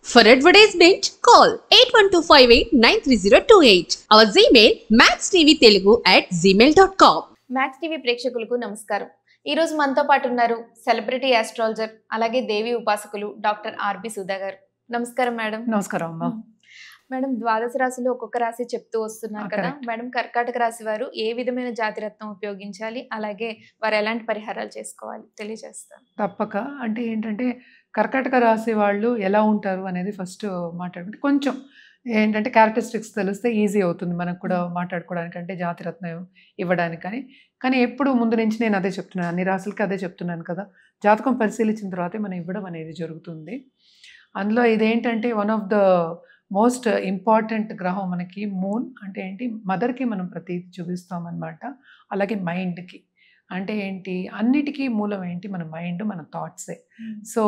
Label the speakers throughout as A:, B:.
A: For advertisement, call 8125893028. Our Gmail maxtvtelugu@gmail.com.
B: Max TV ప్రేక్షకులకు నమస్కారం. ఈరోజు మనతో పాటు ఉన్నారు సెలబ్రిటీ ఆస్ట్రాలజర్ అలాగే దేవి ఉపాసకులు డాక్టర్ ఆర్బి సుధా గారు. నమస్కారం మేడం.
C: నమస్కారం అమ్మా.
B: మేడం, ద్వాదశ రాశిలో ఒక్కొక్క రాశి చెప్తూ వస్తున్నారు కదా మేడం. కర్కాటక రాశి వారు ఏ విధమైన జాతిరత్నం ఉపయోగించాలి, అలాగే వారు ఎలాంటి పరిహారాలు చేసుకోవాలి తెలియజేస్తాను.
C: తప్పక. అంటే ఏంటంటే కర్కాటక రాశి వాళ్ళు ఎలా ఉంటారు అనేది ఫస్ట్ మాట్లాడుకుంటే కొంచెం ఏంటంటే క్యారెక్టరిస్టిక్స్ తెలిస్తే ఈజీ అవుతుంది మనకు కూడా మాట్లాడుకోవడానికి, అంటే జాతిరత్నం ఇవ్వడానికి. కానీ ఎప్పుడు ముందు నుంచి నేను అదే చెప్తున్నాను, అన్ని రాశులకి అదే చెప్తున్నాను కదా, జాతకం పరిశీలించిన తర్వాతే మనం ఇవ్వడం అనేది జరుగుతుంది. అందులో ఇదేంటంటే one of the most important గ్రహం మనకి మూన్. అంటే ఏంటి, మదర్కి మనం ప్రతీది చూపిస్తామన్నమాట. అలాగే మైండ్కి, అంటే ఏంటి, అన్నిటికీ మూలం ఏంటి, మన మైండ్, మన థాట్సే. సో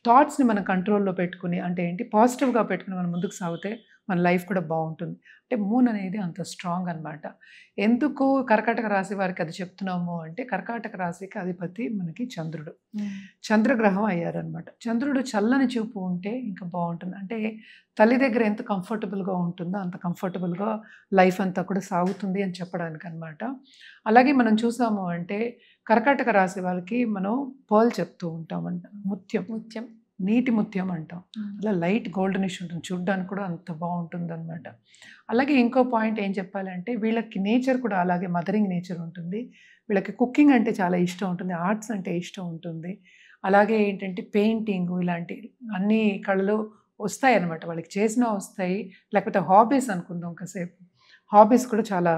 C: థాట్స్ని మనం కంట్రోల్లో పెట్టుకుని, అంటే ఏంటి, పాజిటివ్గా పెట్టుకుని మనం ముందుకు సాగితే మన లైఫ్ కూడా బాగుంటుంది. అంటే మూన్ అనేది అంత స్ట్రాంగ్ అనమాట. ఎందుకు కర్కాటక రాశి వారికి అది చెప్తున్నాము అంటే, కర్కాటక రాశికి అధిపతి మనకి చంద్రుడు, చంద్రగ్రహం అయ్యారనమాట. చంద్రుడు చల్లని చూపు ఉంటే ఇంకా బాగుంటుంది. అంటే తల్లి దగ్గర ఎంత కంఫర్టబుల్గా ఉంటుందో అంత కంఫర్టబుల్గా లైఫ్ అంతా కూడా సాగుతుంది అని చెప్పడానికి అనమాట. అలాగే మనం చూసాము అంటే కర్కాటక రాశి వాళ్ళకి మనం పర్ల్ చెప్తూ ఉంటామంట, ముత్యం, నీటి ముత్యం అంటాం. అలా లైట్ గోల్డెనిష్ ఉంటుంది, చూడడానికి కూడా అంత బాగుంటుంది అనమాట. అలాగే ఇంకో పాయింట్ ఏం చెప్పాలంటే, వీళ్ళకి నేచర్ కూడా అలాగే మదరింగ్ నేచర్ ఉంటుంది. వీళ్ళకి కుకింగ్ అంటే చాలా ఇష్టం ఉంటుంది, ఆర్ట్స్ అంటే ఇష్టం ఉంటుంది. అలాగే ఏంటంటే పెయింటింగ్, ఇలాంటి అన్ని కళలు వస్తాయి అన్నమాట వాళ్ళకి, చేసినా వస్తాయి. లేకపోతే హాబీస్ అనుకుందాం, కాసేపు హాబీస్ కూడా చాలా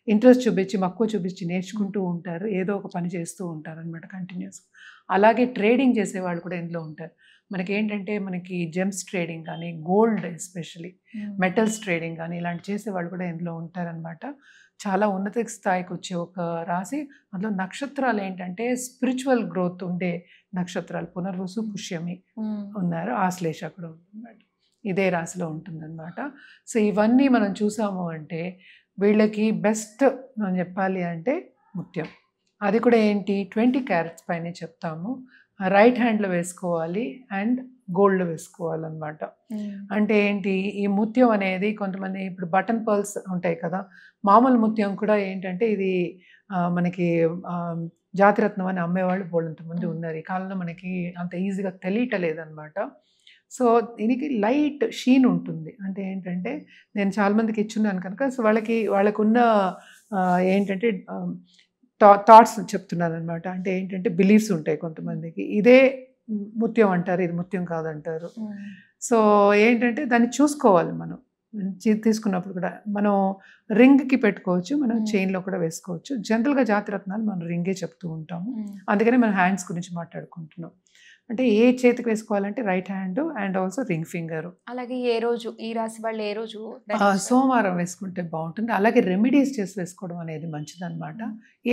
C: ఇంట్రెస్ట్ చూపించి, మక్కువ చూపించి నేర్చుకుంటూ ఉంటారు, ఏదో ఒక పని చేస్తూ ఉంటారు అనమాట కంటిన్యూస్. అలాగే ట్రేడింగ్ చేసేవాళ్ళు కూడా ఇందులో ఉంటారు. మనకి ఏంటంటే మనకి జెమ్స్ ట్రేడింగ్ కానీ, గోల్డ్ ఎస్పెషలీ మెటల్స్ ట్రేడింగ్ కానీ ఇలాంటి చేసేవాళ్ళు కూడా ఇందులో ఉంటారనమాట. చాలా ఉన్నత స్థాయికి వచ్చే ఒక రాశి. అందులో నక్షత్రాలు ఏంటంటే స్పిరిచువల్ గ్రోత్ ఉండే నక్షత్రాలు, పునర్వసు, పుష్యమి ఉన్నారు, ఆశ్లేష కూడా ఉందన్నమాట, ఇదే రాశిలో ఉంటుందన్నమాట. సో ఇవన్నీ మనం చూసాము అంటే వీళ్ళకి బెస్ట్ మనం చెప్పాలి అంటే ముత్యం. అది కూడా ఏంటి, 20 క్యారెట్స్ పైనే చెప్తాము. రైట్ హ్యాండ్లో వేసుకోవాలి అండ్ గోల్డ్లో వేసుకోవాలన్నమాట. అంటే ఏంటి, ఈ ముత్యం అనేది కొంతమంది ఇప్పుడు బటన్ పర్ల్స్ ఉంటాయి కదా, మామూలు ముత్యం కూడా ఏంటంటే ఇది మనకి జాతిరత్నం అని అమ్మేవాళ్ళు బోళ్ళంతమంది ఉన్నారు. ఈ కాలంలో మనకి అంత ఈజీగా తెలియటలేదన్నమాట. సో దీనికి లైట్ షీన్ ఉంటుంది. అంటే ఏంటంటే నేను చాలామందికి ఇచ్చున్నాను కనుక, సో వాళ్ళకున్న ఏంటంటే థాట్స్ చెప్తున్నాను అనమాట. అంటే ఏంటంటే బిలీఫ్స్ ఉంటాయి కొంతమందికి, ఇదే ముత్యం అంటారు, ఇది ముత్యం కాదంటారు. సో ఏంటంటే దాన్ని చూసుకోవాలి మనం తీసుకున్నప్పుడు కూడా. మనం రింగ్కి పెట్టుకోవచ్చు, మనం చైన్లో కూడా వేసుకోవచ్చు. జనరల్గా జాతిరత్నాలు మనం రింగే చెప్తూ ఉంటాము, అందుకని మనం హ్యాండ్స్ గురించి మాట్లాడుకుంటున్నాం. అంటే ఏ చేతికి వేసుకోవాలంటే right hand and also ring finger.
B: అలాగే ఏ రోజు, ఈ రాశి వాళ్ళు ఏ రోజు,
C: సోమవారం వేసుకుంటే బాగుంటుంది. అలాగే రెమెడీస్ చేసి వేసుకోవడం అనేది మంచిదన్నమాట.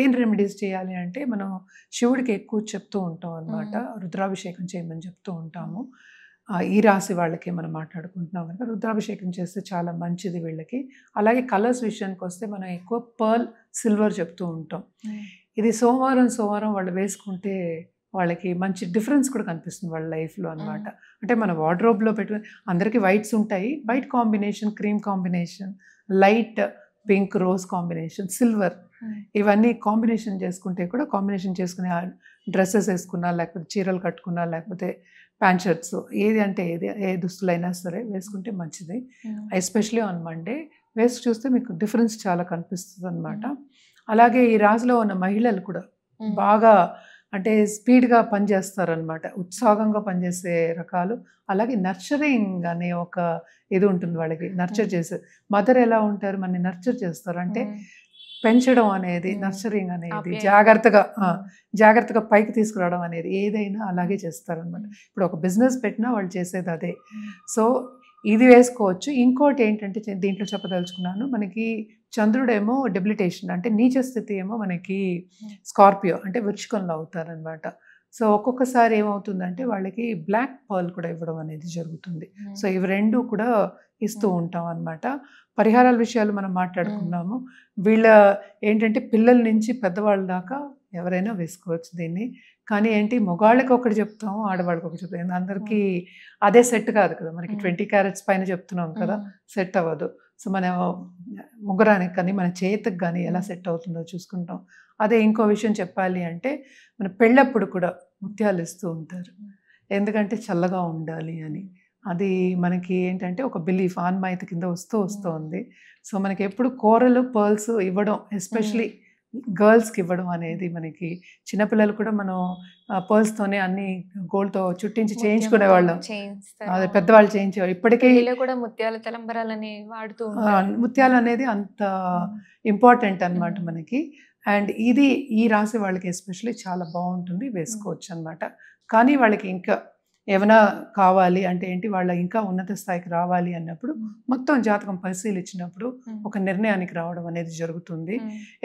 C: ఏం రెమెడీస్ చేయాలి అంటే, మనం శివుడికి ఎక్కువ చెప్తూ ఉంటాం అనమాట, రుద్రాభిషేకం చేయమని చెప్తూ ఉంటాము. ఈ రాశి వాళ్ళకి మనం మాట్లాడుకుంటున్నాం కనుక రుద్రాభిషేకం చేస్తే చాలా మంచిది వీళ్ళకి. అలాగే కలర్స్ విషయానికి వస్తే మనం ఎక్కువ పర్ల్, సిల్వర్ చెప్తూ ఉంటాం. ఇది సోమవారం వాళ్ళు వేసుకుంటే వాళ్ళకి మంచి డిఫరెన్స్ కూడా కనిపిస్తుంది వాళ్ళ లైఫ్లో అనమాట. అంటే మన వార్డ్రోబ్లో పెట్టుకుని, అందరికీ వైట్స్ ఉంటాయి, white combination, cream combination, light pink, rose combination, silver, ఇవన్నీ కాంబినేషన్ చేసుకుంటే కూడా, కాంబినేషన్ చేసుకునే డ్రెస్సెస్ వేసుకున్నా, లేకపోతే చీరలు కట్టుకున్నా, లేకపోతే ప్యాంట్ షర్ట్స్, ఏది అంటే ఏది, ఏ దుస్తులైనా సరే వేసుకుంటే మంచిది. ఎస్పెషలీ ఆన్ మండే వేసి చూస్తే మీకు డిఫరెన్స్ చాలా కనిపిస్తుంది అనమాట. అలాగే ఈ రాశిలో ఉన్న మహిళలు కూడా బాగా అంటే స్పీడ్గా పనిచేస్తారనమాట, ఉత్సాహంగా పనిచేసే రకాలు. అలాగే నర్చరింగ్ అనే ఒక ఇది ఉంటుంది వాళ్ళకి, నర్చర్ చేసే మదర్ ఎలా ఉంటారు, మనని నర్చర్ చేస్తారు. అంటే పెంచడం అనేది, నర్చరింగ్ అనేది, జాగ్రత్తగా పైకి తీసుకురావడం అనేది, ఏదైనా అలాగే చేస్తారనమాట. ఇప్పుడు ఒక బిజినెస్ పెట్టినా వాళ్ళు చేసేది అదే. సో ఇది వేసుకోవచ్చు. ఇంకోటి ఏంటంటే దీంట్లో చెప్పదలుచుకున్నాను, మనకి చంద్రుడేమో డెబిలిటేషన్ అంటే నీచ స్థితి ఏమో మనకి స్కార్పియో అంటే వృచ్చికంలో అవుతారనమాట. సో ఒక్కొక్కసారి ఏమవుతుందంటే వాళ్ళకి బ్లాక్ పర్ల్ కూడా ఇవ్వడం అనేది జరుగుతుంది. సో ఇవి రెండు కూడా ఇస్తూ ఉంటాం అనమాట. పరిహారాల విషయాలు మనం మాట్లాడుకున్నాము. వీళ్ళ ఏంటంటే పిల్లల నుంచి పెద్దవాళ్ళ దాకా ఎవరైనా వేసుకోవచ్చు దీన్ని. కానీ ఏంటి మగవాళ్ళకి ఒకటి చెప్తాము, ఆడవాళ్ళకి ఒకటి చెప్తాం. అందరికీ అదే సెట్ కాదు కదా! మనకి 20 క్యారెట్స్ పైన చెప్తున్నాం కదా! సెట్ అవ్వదు. సో, మనం ముగ్గురానికి కానీ, మన చేతికి కానీ ఎలా సెట్ అవుతుందో చూసుకుంటాం. అదే ఇంకో విషయం చెప్పాలి అంటే, మన పెళ్ళప్పుడు కూడా ముత్యాలు ఇస్తూ ఉంటారు. ఎందుకంటే చల్లగా ఉండాలి అని. అది మనకి ఏంటంటే ఒక బిలీఫ్ ఆన్మాయితీ కింద వస్తుంది. సో, మనకి ఎప్పుడు కూరలు, పర్ల్స్ ఇవ్వడం ఎస్పెషలీ గర్ల్స్‌కి ఇవ్వడం అనేది మనకి చిన్నపిల్లలు కూడా మనం పర్ల్స్‌తోనే అన్ని గోల్డ్‌తో చుట్టించి చేయించుకునేవాళ్ళం. అదే పెద్దవాళ్ళు చేయించేవాళ్ళు. ఇప్పటికీ
B: కూడా ముత్యాల తలంబరాలని వాడుతూ
C: ముత్యాలు అనేది అంత ఇంపార్టెంట్ అన్నమాట మనకి. అండ్ ఇది ఈ రాశి వాళ్ళకి ఎస్పెషల్లీ చాలా బాగుంటుంది, వేసుకోవచ్చు అన్నమాట. కానీ వాళ్ళకి ఇంకా ఏమైనా కావాలి అంటే ఏంటి, వాళ్ళ ఇంకా ఉన్నత స్థాయికి రావాలి అన్నప్పుడు మొత్తం జాతకం పరిశీలించినప్పుడు ఒక నిర్ణయానికి రావడం అనేది జరుగుతుంది.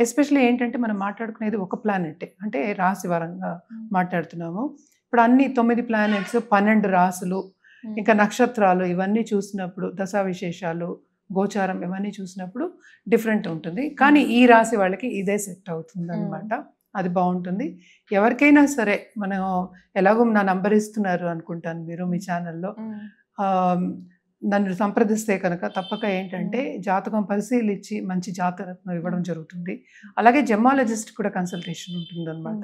C: ఎస్పెషల్లీ ఏంటంటే మనం మాట్లాడుకునేది ఒక ప్లానెట్, అంటే రాశి పరంగా మాట్లాడుతున్నాము. ఇప్పుడు అన్ని 9 ప్లానెట్స్, 12 రాసులు, ఇంకా నక్షత్రాలు ఇవన్నీ చూసినప్పుడు, దశా విశేషాలు, గోచారం ఇవన్నీ చూసినప్పుడు డిఫరెంట్ ఉంటుంది. కానీ ఈ రాశి వాళ్ళకి ఇదే సెట్ అవుతుంది అన్నమాట. అది బాగుంటుంది. ఎవరికైనా సరే మనం ఎలాగో నా నంబర్ ఇస్తున్నారు అనుకుంటాను మీరు మీ ఛానల్లో, నన్ను సంప్రదిస్తే కనుక తప్పక ఏంటంటే జాతకం పరిశీలించి మంచి జాతరత్నం ఇవ్వడం జరుగుతుంది. అలాగే జెమాలజిస్ట్ కూడా కన్సల్టేషన్ ఉంటుంది అనమాట.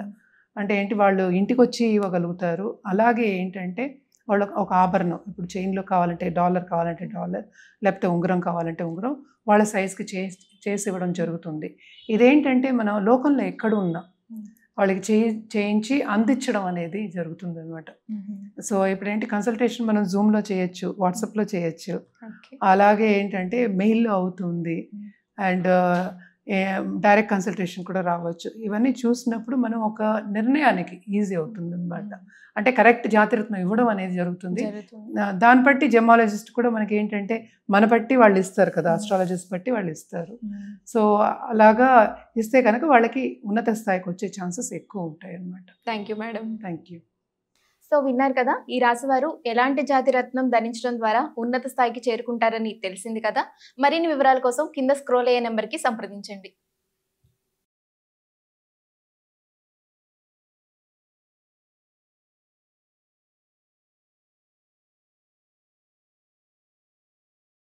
C: అంటే ఏంటి, వాళ్ళు ఇంటికి వచ్చి ఇవ్వగలుగుతారు. అలాగే ఏంటంటే వాళ్ళు ఒక ఆభరణం, ఇప్పుడు చైన్లో కావాలంటే డాలర్ కావాలంటే డాలర్, లేకపోతే ఉంగరం కావాలంటే ఉంగరం, వాళ్ళ సైజ్కి చేసి ఇవ్వడం జరుగుతుంది. ఇదేంటంటే మనం లోకంలో ఎక్కడ ఉన్నా వాళ్ళకి చేయించి అందించడం అనేది జరుగుతుంది అనమాట. సో ఇప్పుడు ఏంటి, కన్సల్టేషన్ మనం జూమ్లో చేయొచ్చు, వాట్సాప్లో చేయొచ్చు, అలాగే ఏంటంటే మెయిల్లో అవుతుంది, అండ్ డైరెక్ట్ కన్సల్టేషన్ కూడా రావచ్చు. ఇవన్నీ చూసినప్పుడు మనం ఒక నిర్ణయానికి ఈజీ అవుతుంది అనమాట. అంటే కరెక్ట్ జాతరత్నం ఇవ్వడం అనేది జరుగుతుంది. దాన్ని బట్టి జెమాలజిస్ట్ కూడా మనకి ఏంటంటే మన బట్టి వాళ్ళు ఇస్తారు కదా, ఆస్ట్రాలజిస్ట్ బట్టి వాళ్ళు ఇస్తారు. సో అలాగా ఇస్తే కనుక వాళ్ళకి ఉన్నత స్థాయికి వచ్చే ఛాన్సెస్ ఎక్కువ ఉంటాయి అన్నమాట.
B: Thank you madam.
C: Thank you.
B: So విన్నారు కదా, ఈ రాశి వారు ఎలాంటి జాతి రత్నం ధరించడం ద్వారా ఉన్నత స్థాయికి చేరుకుంటారని తెలిసింది కదా. మరిన్ని వివరాల కోసం కింద స్క్రోల్ అయ్యే నెంబర్కి సంప్రదించండి.